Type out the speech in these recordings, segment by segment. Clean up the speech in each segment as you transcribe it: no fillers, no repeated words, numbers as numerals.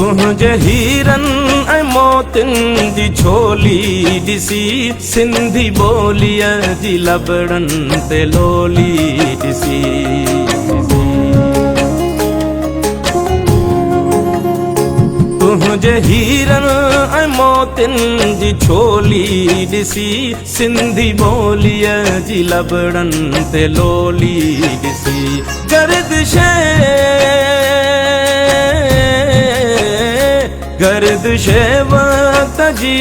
तुंहिंजे हीरनि ऐं मोतियुनि जी छोली ॾिसी सिंधी ॿोलीअ जी लबड़नि ते लोली ॾिसी। तुंहिंजे हीरनि ऐं मोतियुनि जी छोली ॾिसी सिंधी ॿोलीअ जी लबड़नि ते लोली ॾिसी। गर्दिशे वक्त जी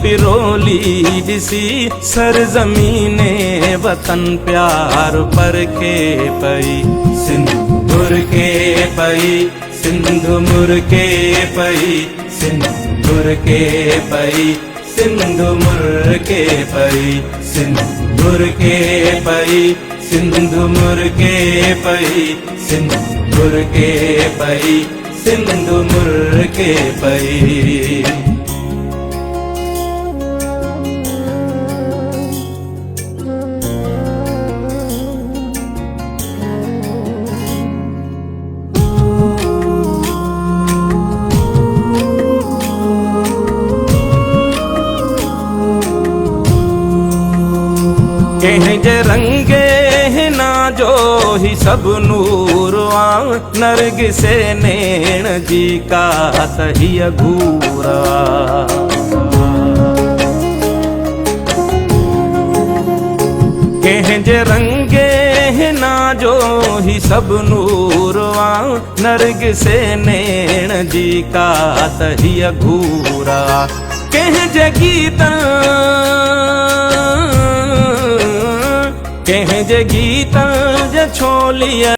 पिरोली ॾिसी सरज़मीने वतन प्यार परखे पई सिंध मुरके पई सिंध मुरके पई सिंध मुरके पई सिंध मुरके पई सिंध मुरके पई सिंध मुरके पई सिंध मुरके पई सिंध मुरके पई। कंहिंजे रंगे हिना जो ही सब नूर आ नरगिसे नैण जी का तहिया घूरा। कंहिंजे रंगे हिना जो ही सब नूर आ नरगिसे नैण जी का तहिया घूरा। कंहिंजे गीतनि जे छोलिया